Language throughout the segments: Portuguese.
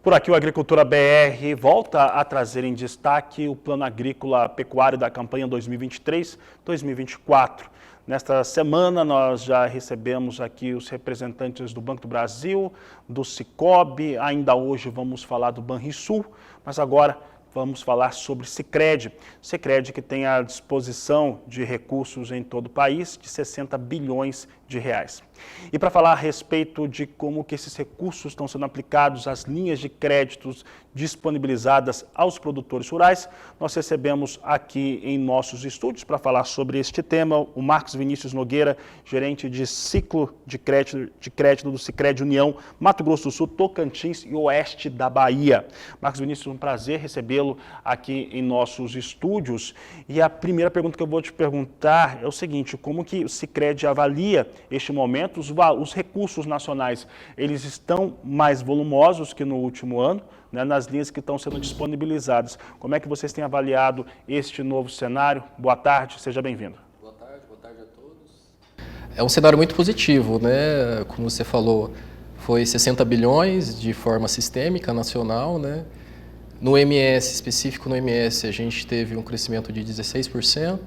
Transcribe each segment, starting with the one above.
Por aqui, o Agricultura BR volta a trazer em destaque o Plano Agrícola Pecuário da campanha 2023-2024. Nesta semana, nós já recebemos aqui os representantes do Banco do Brasil, do Sicob, ainda hoje vamos falar do Banrisul, mas agora vamos falar sobre Sicredi. Sicredi que tem à disposição de recursos em todo o país de 60 bilhões de reais. E para falar a respeito de como que esses recursos estão sendo aplicados às linhas de créditos disponibilizadas aos produtores rurais, nós recebemos aqui em nossos estúdios para falar sobre este tema o Marcos Vinícius Nogueira, gerente de ciclo de crédito do Sicredi União, Mato Grosso do Sul, Tocantins e Oeste da Bahia. Marcos Vinícius, um prazer recebê-lo aqui em nossos estúdios. E a primeira pergunta que eu vou te perguntar é o seguinte: como que o Sicredi avalia este momento? Os recursos nacionais, eles estão mais volumosos que no último ano, né, nas linhas que estão sendo disponibilizadas. Como é que vocês têm avaliado este novo cenário? Boa tarde, seja bem-vindo. Boa tarde a todos. É um cenário muito positivo, né? Como você falou, foi 60 bilhões de forma sistêmica, nacional, né? No MS, específico no MS, a gente teve um crescimento de 16%.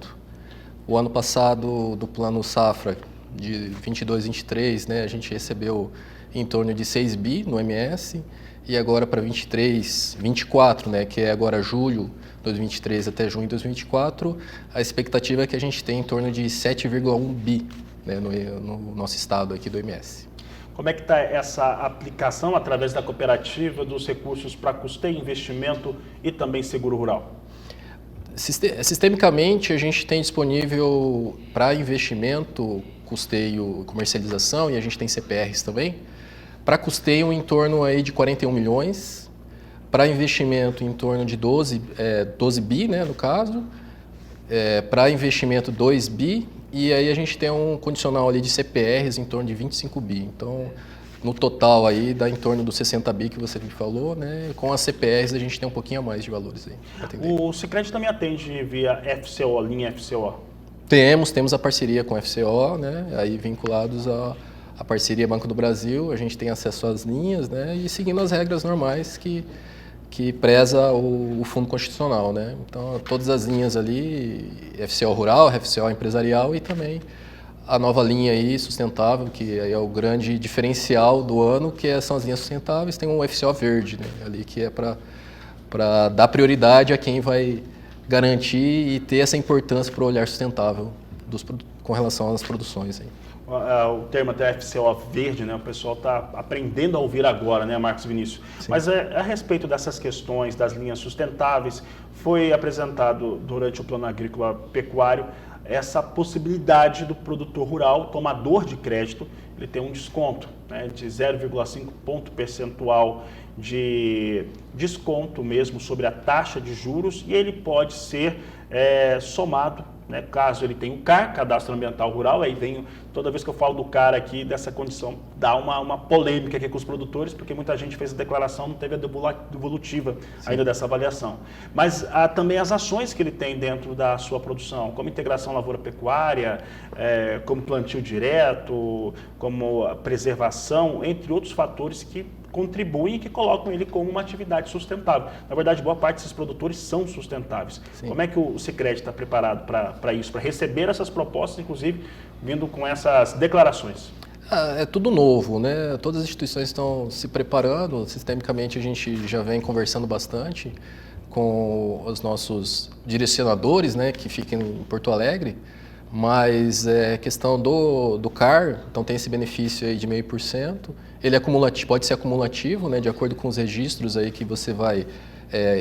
O ano passado, do Plano Safra, de 22, 23, né, a gente recebeu em torno de 6 bi no MS, e agora para 23, 24, né, que é agora julho de 2023 até junho de 2024, a expectativa é que a gente tenha em torno de 7,1 bi, né, no nosso estado aqui do MS. Como é que está essa aplicação através da cooperativa dos recursos para custeio, investimento e também seguro rural? Sistemicamente, a gente tem disponível para investimento, custeio e comercialização, e a gente tem CPRs também. Para custeio, em torno aí de 41 milhões. Para investimento, em torno de 12 bi, né, no caso. Para investimento, 2 bi. E aí a gente tem um condicional ali de CPRs em torno de 25 bi. Então, no total aí dá em torno dos 60 bi que você me falou, né? Com as CPRs a gente tem um pouquinho a mais de valores aí. O Sicredi também atende via FCO, linha FCO? Temos a parceria com a FCO, né? Aí vinculados à parceria Banco do Brasil, a gente tem acesso às linhas, né? E seguindo as regras normais que preza o Fundo Constitucional, né? Então, todas as linhas ali, FCO Rural, FCO Empresarial e também a nova linha aí sustentável, que é o grande diferencial do ano, que são as linhas sustentáveis. Tem um FCO verde, né, ali, que é para dar prioridade a quem vai garantir e ter essa importância para o olhar sustentável com relação às produções. Aí. O termo até FCO verde, né, o pessoal está aprendendo a ouvir agora, né, Marcos Vinícius? Sim. Mas a respeito dessas questões das linhas sustentáveis, foi apresentado durante o Plano Agrícola Pecuário essa possibilidade do produtor rural, tomador de crédito, ele ter um desconto, né, de 0,5 ponto percentual de desconto mesmo sobre a taxa de juros, e ele pode ser somado, né, caso ele tenha o CAR, Cadastro Ambiental Rural. Aí vem, toda vez que eu falo do CAR aqui, dessa condição, dá uma polêmica aqui com os produtores, porque muita gente fez a declaração, não teve a devolutiva ainda dessa avaliação. Mas há também as ações que ele tem dentro da sua produção, como integração lavoura-pecuária, como plantio direto, como preservação, entre outros fatores que contribuem e que colocam ele como uma atividade sustentável. Na verdade, boa parte desses produtores são sustentáveis. Sim. Como é que o Sicredi está preparado para isso, para receber essas propostas, inclusive vindo com essas declarações? É tudo novo, né? Todas as instituições estão se preparando. Sistemicamente, a gente já vem conversando bastante com os nossos direcionadores, né, que ficam em Porto Alegre. Mas é questão do CAR, então tem esse benefício aí de 0,5%. Ele é acumulativo, pode ser acumulativo, né, de acordo com os registros aí que você vai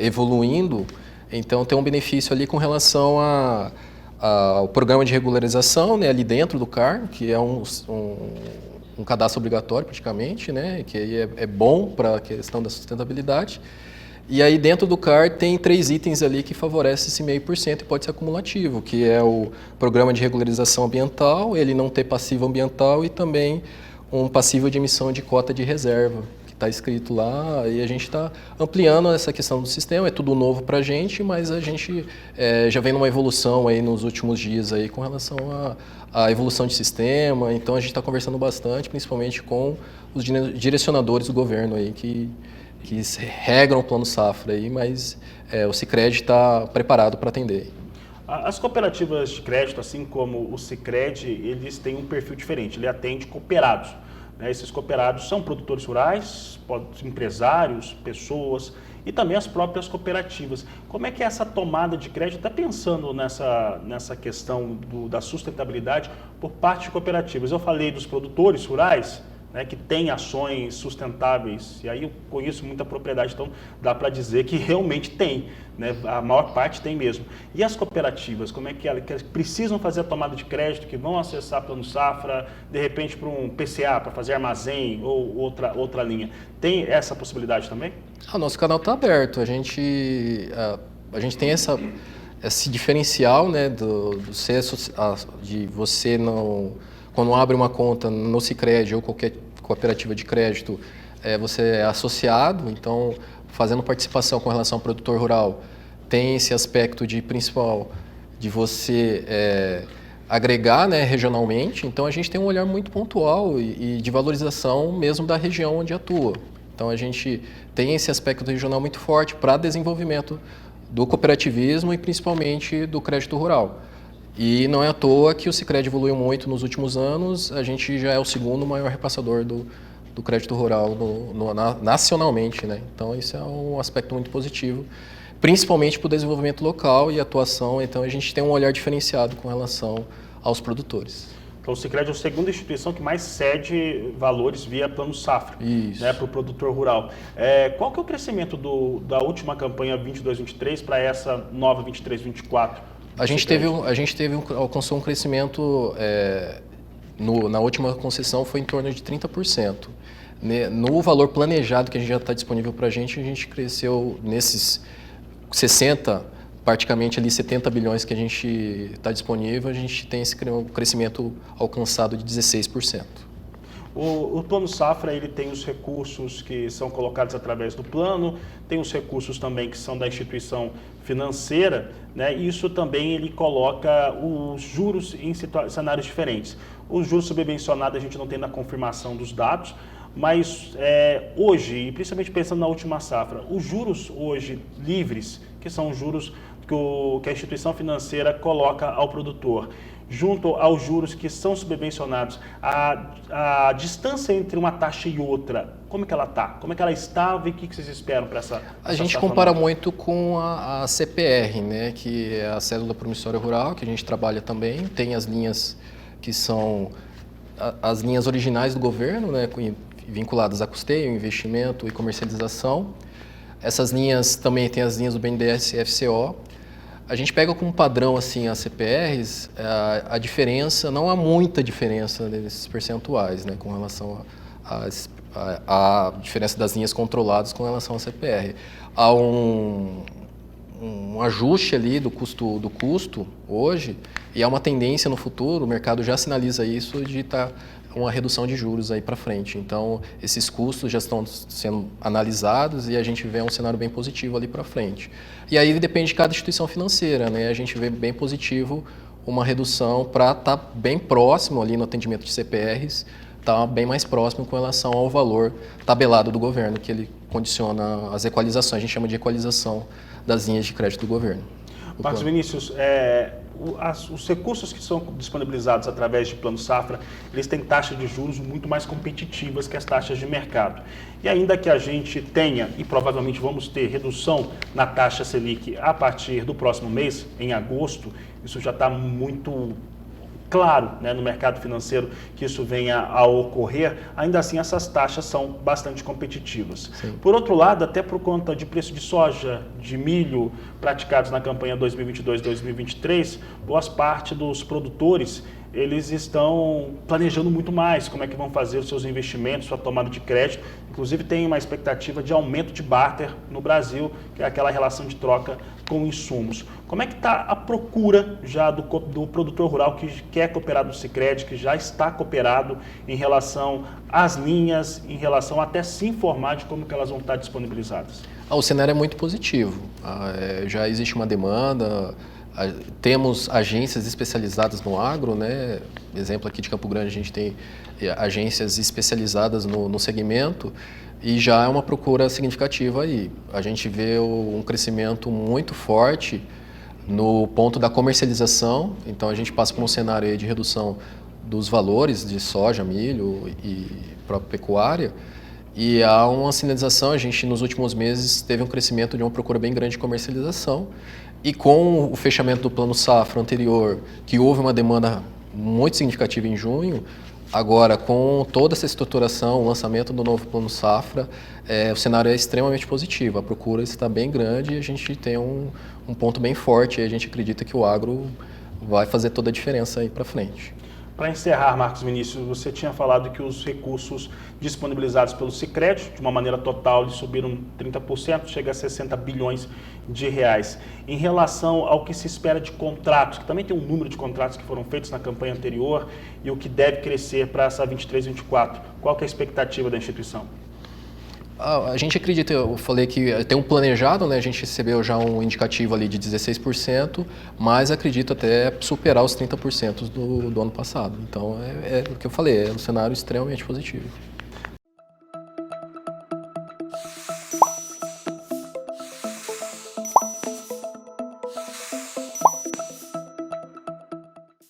evoluindo. Então tem um benefício ali com relação ao programa de regularização, né, ali dentro do CAR, que é um cadastro obrigatório praticamente, né, que aí é bom para a questão da sustentabilidade. E aí dentro do CAR tem 3 itens ali que favorecem esse 0,5% e pode ser acumulativo, que é o programa de regularização ambiental, ele não ter passivo ambiental e também um passivo de emissão de cota de reserva, que está escrito lá, e a gente está ampliando essa questão do sistema, é tudo novo para a gente, mas a gente já vem numa evolução aí nos últimos dias aí com relação à evolução de sistema, então a gente está conversando bastante, principalmente com os direcionadores do governo aí, que que regram o Plano Safra, aí, mas o Sicredi está preparado para atender. As cooperativas de crédito, assim como o Sicredi, eles têm um perfil diferente, ele atende cooperados. Esses cooperados são produtores rurais, empresários, pessoas e também as próprias cooperativas. Como é que é essa tomada de crédito, até pensando nessa questão da sustentabilidade por parte de cooperativas? Eu falei dos produtores rurais, que têm ações sustentáveis, e aí eu conheço muita propriedade, então dá para dizer que realmente tem, a maior parte tem mesmo. E as cooperativas, como é que elas precisam fazer a tomada de crédito, que vão acessar Plano Safra, de repente para um PCA, para fazer armazém ou outra linha? Tem essa possibilidade também? O nosso canal está aberto, a gente tem esse diferencial, de você não... Quando abre uma conta no Sicredi ou qualquer cooperativa de crédito, você é associado, então fazendo participação com relação ao produtor rural, tem esse aspecto principal de você agregar regionalmente, então a gente tem um olhar muito pontual e de valorização mesmo da região onde atua. Então a gente tem esse aspecto regional muito forte para desenvolvimento do cooperativismo e principalmente do crédito rural. E não é à toa que o Sicredi evoluiu muito nos últimos anos, a gente já é o segundo maior repassador do crédito rural nacionalmente, Então isso é um aspecto muito positivo, principalmente para o desenvolvimento local e atuação, então a gente tem um olhar diferenciado com relação aos produtores. Então o Sicredi é a segunda instituição que mais cede valores via Plano Safra para o produtor rural. Qual que é o crescimento da última campanha 22-23 para essa nova 23-24? A gente alcançou um crescimento, na última concessão foi em torno de 30%. No valor planejado que a gente já está disponível para a gente cresceu nesses 60, praticamente ali 70 bilhões que a gente está disponível, a gente tem esse crescimento alcançado de 16%. O Plano Safra ele tem os recursos que são colocados através do plano, tem os recursos também que são da instituição financeira, e isso também ele coloca os juros em cenários diferentes. Os juros subvencionados a gente não tem na confirmação dos dados, mas hoje, e principalmente pensando na última safra, os juros hoje livres, que são os juros que a instituição financeira coloca ao produtor, junto aos juros que são subvencionados, a distância entre uma taxa e outra, como é que ela está? Como é que ela estava e o que vocês esperam para essa A gente compara muito com a CPR, que é a Cédula Promissória Rural, que a gente trabalha também, tem as linhas que são as linhas originais do governo, vinculadas a custeio, investimento e comercialização. Essas linhas também tem as linhas do BNDES e FCO. A gente pega como padrão assim as CPRs, a diferença, não há muita diferença nesses percentuais, com relação à diferença das linhas controladas com relação à CPR. Há um ajuste ali do custo hoje e há uma tendência no futuro, o mercado já sinaliza isso, de estar uma redução de juros aí para frente. Então, esses custos já estão sendo analisados e a gente vê um cenário bem positivo ali para frente. E aí depende de cada instituição financeira, A gente vê bem positivo uma redução para estar bem próximo ali no atendimento de CPRs, estar bem mais próximo com relação ao valor tabelado do governo, que ele condiciona as equalizações, a gente chama de equalização das linhas de crédito do governo. Marcos Vinícius, os recursos que são disponibilizados através de Plano Safra, eles têm taxas de juros muito mais competitivas que as taxas de mercado. E ainda que a gente tenha, e provavelmente vamos ter, redução na taxa Selic a partir do próximo mês, em agosto, isso já está muito claro, no mercado financeiro que isso venha a ocorrer, ainda assim essas taxas são bastante competitivas. Sim. Por outro lado, até por conta de preço de soja, de milho praticados na campanha 2022-2023, boas parte dos produtores eles estão planejando muito mais como é que vão fazer os seus investimentos, sua tomada de crédito. Inclusive tem uma expectativa de aumento de barter no Brasil, que é aquela relação de troca com insumos. Como é que está a procura já do produtor rural que quer cooperar no Sicredi, que já está cooperado em relação às linhas, em relação até se informar de como que elas vão estar disponibilizadas? O cenário é muito positivo. Já existe uma demanda, Temos agências especializadas no agro, né? Exemplo aqui de Campo Grande, a gente tem agências especializadas no segmento e já é uma procura significativa aí. A gente vê um crescimento muito forte no ponto da comercialização, então a gente passa por um cenário aí de redução dos valores de soja, milho e própria pecuária, e há uma sinalização. A gente nos últimos meses teve um crescimento de uma procura bem grande de comercialização, e com o fechamento do plano safra anterior, que houve uma demanda muito significativa em junho, agora com toda essa estruturação, o lançamento do novo plano safra, o cenário é extremamente positivo, a procura está bem grande e a gente tem um ponto bem forte, e a gente acredita que o agro vai fazer toda a diferença aí para frente. Para encerrar, Marcos Vinícius, você tinha falado que os recursos disponibilizados pelo Sicredi, de uma maneira total, eles subiram 30%, chega a 60 bilhões de reais. Em relação ao que se espera de contratos, que também tem um número de contratos que foram feitos na campanha anterior e o que deve crescer para essa 23-24, qual que é a expectativa da instituição? A gente acredita, eu falei que tem um planejado, né? A gente recebeu já um indicativo ali de 16%, mas acredito até superar os 30% do ano passado. Então, é o que eu falei, é um cenário extremamente positivo.